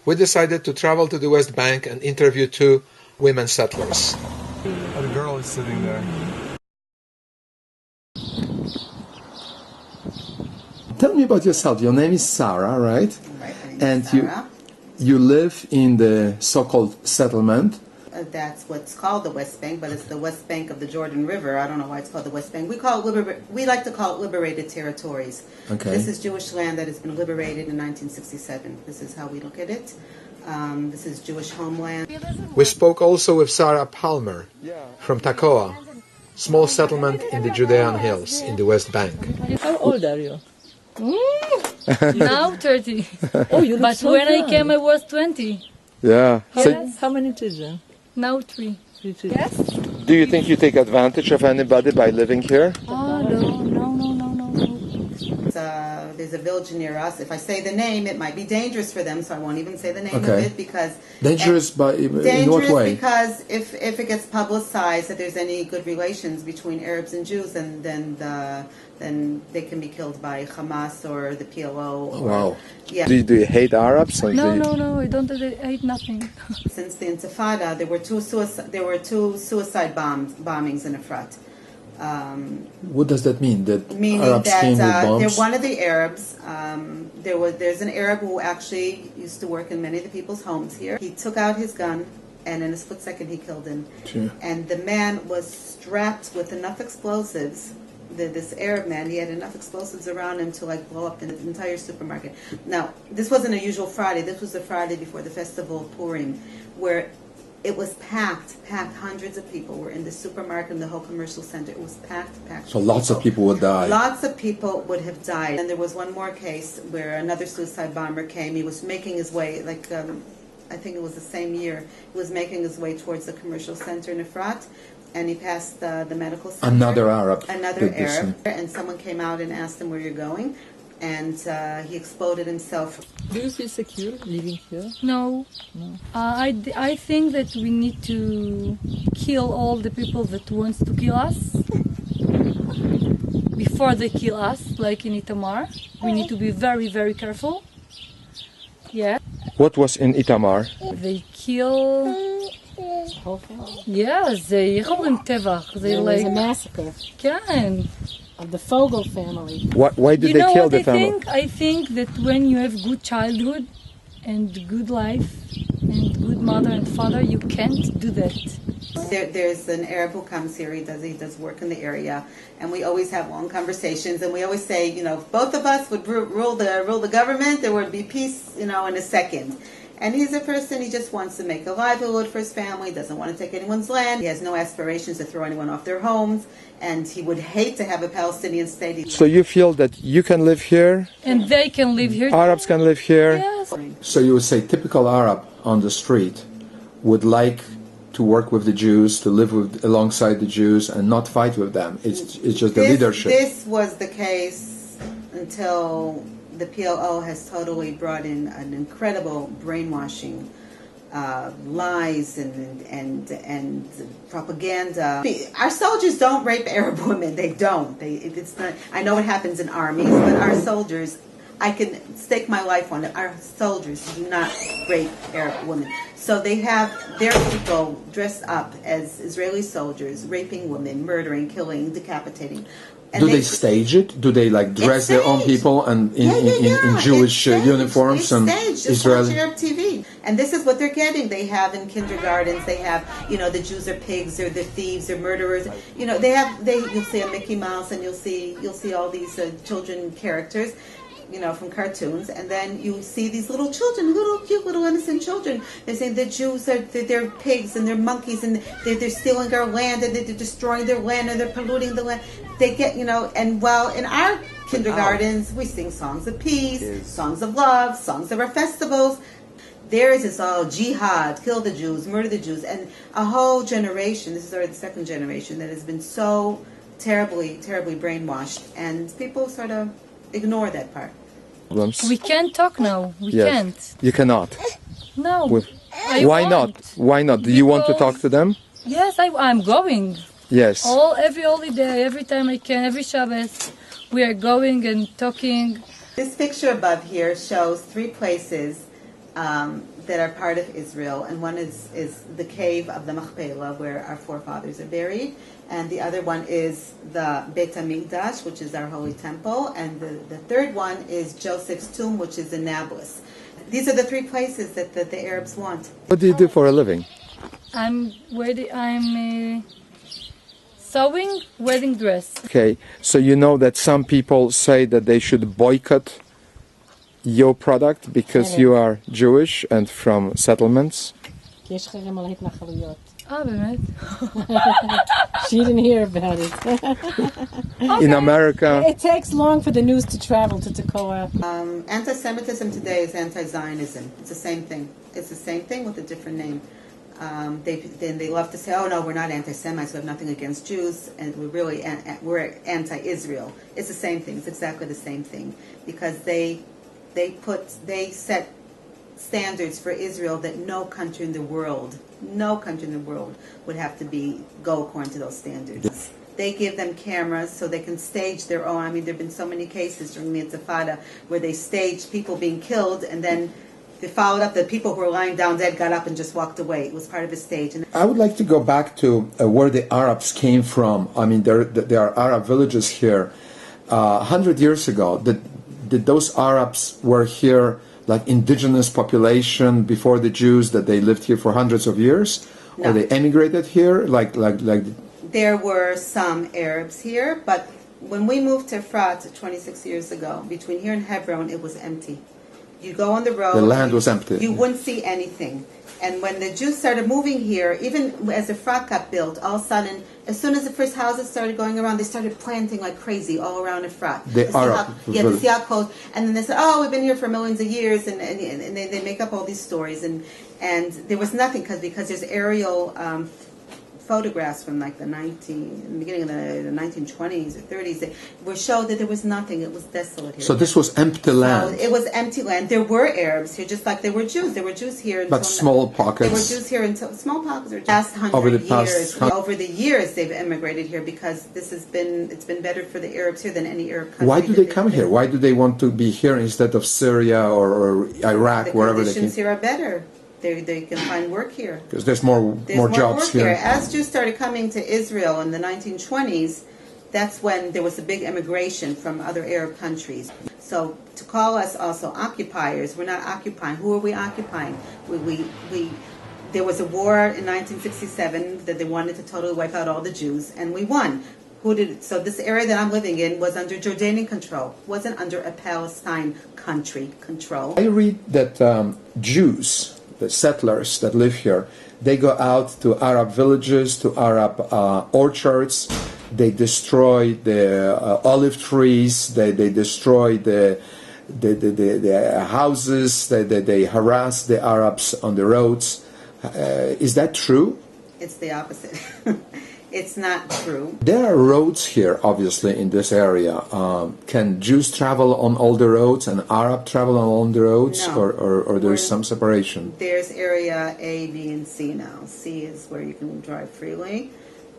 we decided to travel to the West Bank and interview 2 women settlers. The girl is sitting there. Tell me about yourself. Your name is Sarah, right? Right, my name And is Sarah. you live in the so-called settlement. That's what's called the West Bank, but it's the West Bank of the Jordan River. I don't know why it's called the West Bank. We like to call it liberated territories. Okay. This is Jewish land that has been liberated in 1967. This is how we look at it. This is Jewish homeland. We spoke also with Sarah Palmer from Takoa, small settlement in the Judean hills in the West Bank. How old are you? Now 30. Oh, you look But so when young. I came, I was 20. Yeah. How many children? Now 3. 3 children. Yes? Do you think you take advantage of anybody by living here? Oh, no. There's a village near us. If I say the name, it might be dangerous for them, so I won't even say the name of Okay. it because Dangerous in what dangerous way? because if it gets publicized that there's any good relations between Arabs and Jews, then they can be killed by Hamas or the PLO. Or, Wow. Yeah. Do you hate Arabs? Or No, I don't hate nothing. Since the Intifada, there were two suicide bombings in Efrat. What does that mean? That Meaning Arabs that came with bombs? they're one of the Arabs. There's an Arab who actually used to work in many of the people's homes here. He took out his gun, and in a split second he killed him. Sure. And the man was strapped with enough explosives. This Arab man, he had enough explosives around him to blow up the entire supermarket. Now, this wasn't a usual Friday. This was the Friday before the festival of Purim, where it was packed. Hundreds of people were in the supermarket and the whole commercial center. It was packed. So lots of people would die. Lots of people would have died. And there was one more case where another suicide bomber came. He was making his way, I think it was the same year, he was making his way towards the commercial center in Efrat, and he passed the medical center. Another Arab. Another did this, Arab. And someone came out and asked him where you're going, and he exploded himself. Do you feel secure living here? No. I think that we need to kill all the people that wants to kill us before they kill us, like in Itamar. We need to be very, very careful. Yeah. What was in Itamar? They kill... Whole family. Yes, they אומרים טבח. They There was a like... massacre כן. of the Fogel family. Why did You they know kill what the I family? think? I think that when you have good childhood and good life and good mother and father, you can't do that. There's an Arab who comes here. He does work in the area, and we always have long conversations. And we always say, if both of us would rule the government, there would be peace, in a second. And he's a person, he just wants to make a livelihood for his family, doesn't want to take anyone's land, he has no aspirations to throw anyone off their homes, and he would hate to have a Palestinian state. So you feel that you can live here, And they can live here. Arabs can live here? Yes. So you would say typical Arab on the street would like to work with the Jews, to live alongside the Jews and not fight with them. It's just the leadership. This was the case until the PLO has totally brought in an incredible brainwashing, lies and propaganda. Our soldiers don't rape Arab women. They don't. It's not. I know it happens in armies, but our soldiers, I can stake my life on it. Our soldiers do not rape Arab women. So they have their people dressed up as Israeli soldiers, raping women, murdering, killing, decapitating. And Do they stage it? Do they dress their own people and in Jewish uniforms and Israeli? Just watch Arab TV. And this is what they're getting. They have in kindergartens. They have, the Jews are pigs. They're thieves. They're murderers. You'll see a Mickey Mouse, and you'll see all these children characters, from cartoons, and then you see these little children, cute little innocent children. They're saying the Jews they're pigs and they're monkeys and they're stealing our land and they're destroying their land and they're polluting the land. They get, and while in our kindergartens we sing songs of peace, songs of love, songs of our festivals. Theirs is all jihad, kill the Jews, murder the Jews, and a whole generation. This is already the second generation that has been so terribly, terribly brainwashed, and people sort of ignore that part. We can't talk now. We can't. You cannot. No. Why not? Why not? Do you want to talk to them? Yes, I'm going. Yes. Every holiday, every time I can, every Shabbos, we are going and talking. This picture above here shows 3 places that are part of Israel, and one is the cave of the Machpelah, where our forefathers are buried, and the other one is the Beit HaMikdash, which is our holy temple, and the third one is Joseph's tomb, which is in Nablus. These are the three places that the Arabs want. What do you do for a living? I'm sewing wedding dress. Okay, so you know that some people say that they should boycott your product because you are Jewish and from settlements. יש חרם על ההתנחלויות. באמת? She didn't hear about it. In America, It takes long for the news to travel to Tekoa. Anti-Semitism today is anti-Zionism. It's the same thing. It's the same thing with a different name. They love to say, "Oh no, we're not anti-Semites. We have nothing against Jews, and we're anti-Israel." It's the same thing. It's exactly the same thing because they set standards for Israel that no country in the world would have to go according to those standards. They give them cameras so they can stage their own. I mean, there have been so many cases during the Intifada where they staged people being killed, and then they followed up. The people who were lying down dead got up and just walked away. It was part of a stage. And I would like to go back to where the Arabs came from. I mean, there are Arab villages here. 100 years ago, did those Arabs were here like indigenous population before the Jews, that they lived here for hundreds of years? No. Or they emigrated here? Like There were some Arabs here, but when we moved to Efrat 26 years ago, between here and Hebron, it was empty. You go on the road. The land was empty. You wouldn't see anything. And when the Jews started moving here, even as Efrat got built, all of a sudden, as soon as the first houses started going around, they started planting like crazy all around Efrat. The Arab. The Siak Coast. And then they said, "Oh, we've been here for millions of years," and they make up all these stories. And there was nothing because there's aerial photographs from like the beginning of the 1920s or 30s that showed that there was nothing. It was desolate here. So this was empty land. So it was empty land. There were Arabs here, just like there were Jews. There were Jews here. But small pockets. There were Jews here until small pockets. Or last 100 years. Over the years, they've immigrated here because it's been better for the Arabs here than any Arab country. Why do they come here? Why do they want to be here instead of Syria or Iraq, wherever they can? The conditions here are better. They can find work here. Because there's more jobs here. As Jews started coming to Israel in the 1920s, that's when there was a big immigration from other Arab countries. So to call us also occupiers, we're not occupying. Who are we occupying? There was a war in 1967 that they wanted to totally wipe out all the Jews, and we won. So this area that I'm living in was under Jordanian control, wasn't under a Palestine country control. I read that Jews, the settlers that live here, they go out to Arab villages, to Arab orchards. They destroy the olive trees. They destroy the houses. They harass the Arabs on the roads. Is that true? It's the opposite. It's not true. There are roads here, obviously, in this area. Can Jews travel on all the roads and Arab travel on all the roads? No. Or there's some separation? There's area A, B, and C now. C is where you can drive freely,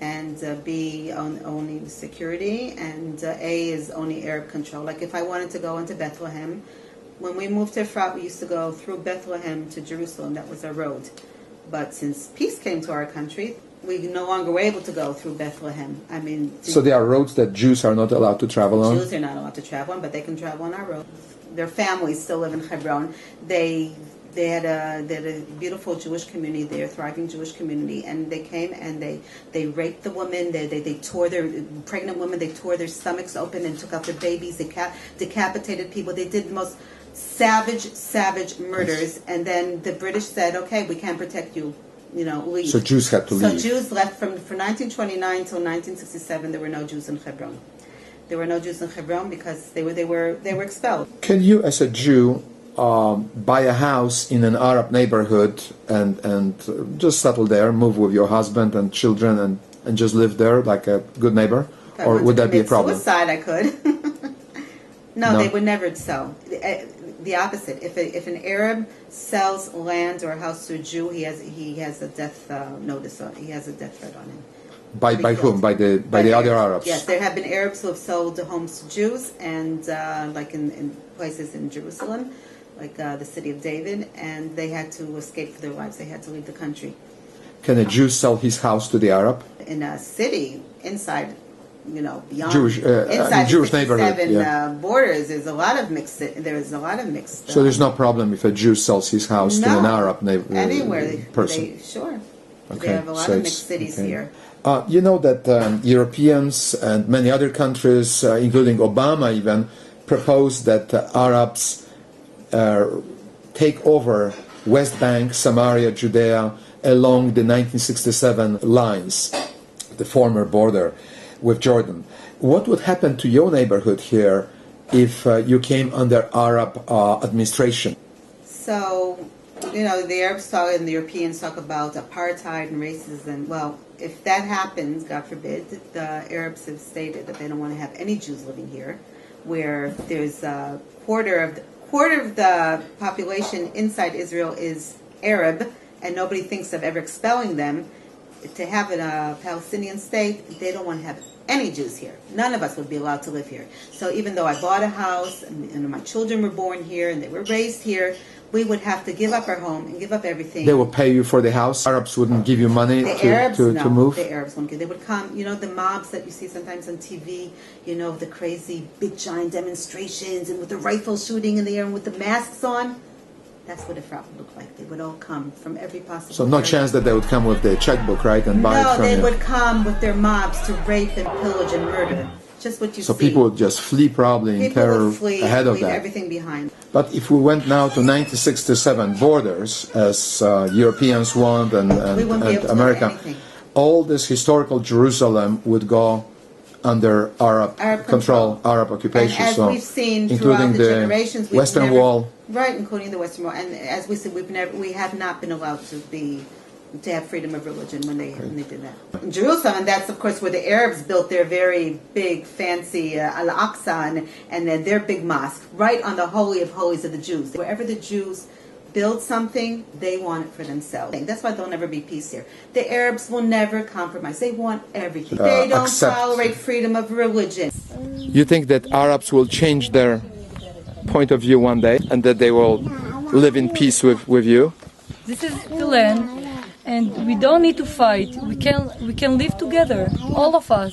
and B only security, and A is only Arab control. Like if I wanted to go into Bethlehem, when we moved to Efrat, we used to go through Bethlehem to Jerusalem. That was our road. But since peace came to our country, we no longer were able to go through Bethlehem. I mean, so there are roads that Jews are not allowed to travel on? Jews are not allowed to travel on, but they can travel on our road. Their families still live in Hebron. They had a beautiful Jewish community there, thriving Jewish community, and they came and they raped the women. They tore their pregnant women. They tore their stomachs open and took out their babies. They decapitated people. They did the most savage murders. And then the British said, "Okay, we can't protect you. Leave." So Jews had to leave. So Jews left from 1929 till 1967. There were no Jews in Hebron. There were no Jews in Hebron because they were expelled. Can you, as a Jew, buy a house in an Arab neighborhood and just settle there, move with your husband and children, and just live there like a good neighbor? Or would that be a problem? Suicide, I could. No, they would never sell. The opposite. If an Arab sells land or a house to a Jew, he has a death notice on. He has a death threat on him. By whom? By the other Arabs? Yes, there have been Arabs who have sold homes to Jews, and like in places in Jerusalem, like the city of David, and they had to escape for their lives. They had to leave the country. Can a Jew sell his house to the Arab? In a city inside, beyond Jewish, inside Jewish the 67 neighborhood, borders, there's a lot of mixed. So there's no problem if a Jew sells his house to an Arab anywhere person. Sure. Okay. They have a lot of mixed cities here. You know that Europeans and many other countries, including Obama even, proposed that Arabs take over West Bank, Samaria, Judea, along the 1967 lines, the former border with Jordan. What would happen to your neighborhood here if you came under Arab administration? So, the Arabs talk and the Europeans talk about apartheid and racism. Well, if that happens, God forbid, the Arabs have stated that they don't want to have any Jews living here, where there's a quarter of the population inside Israel is Arab, and nobody thinks of ever expelling them. To have a Palestinian state, they don't want to have any Jews here. None of us would be allowed to live here. So even though I bought a house and my children were born here and they were raised here, we would have to give up our home and give up everything. They will pay you for the house? Arabs wouldn't give you money to move? The Arabs won't give. They would come, the mobs that you see sometimes on TV, the crazy big giant demonstrations and with the rifle shooting in the air and with the masks on. That's what it would look like. They would all come from every possible So no area. chance that they would come with the checkbook, right, and buy it from you? No, they would come with their mobs to rape and pillage and murder. Just what you see. So people would just flee probably in terror ahead of leave that. everything behind. But if we went now to 1967 borders, as Europeans want and America, all this historical Jerusalem would go under Arab control, Arab occupation. And as so we've seen including throughout the generations, Western Wall. Right, including the Western Wall. And as we said, we have not been allowed to have freedom of religion when they did that. In Jerusalem, and that's of course where the Arabs built their very big, fancy Al-Aqsa and their big mosque, right on the Holy of Holies of the Jews. Wherever the Jews build something, they want it for themselves. That's why there'll never be peace here. The Arabs will never compromise. They want everything. They don't tolerate freedom of religion. You think that Arabs will change their point of view one day and that they will live in peace with you? This is the land, and we don't need to fight. We can live together, all of us.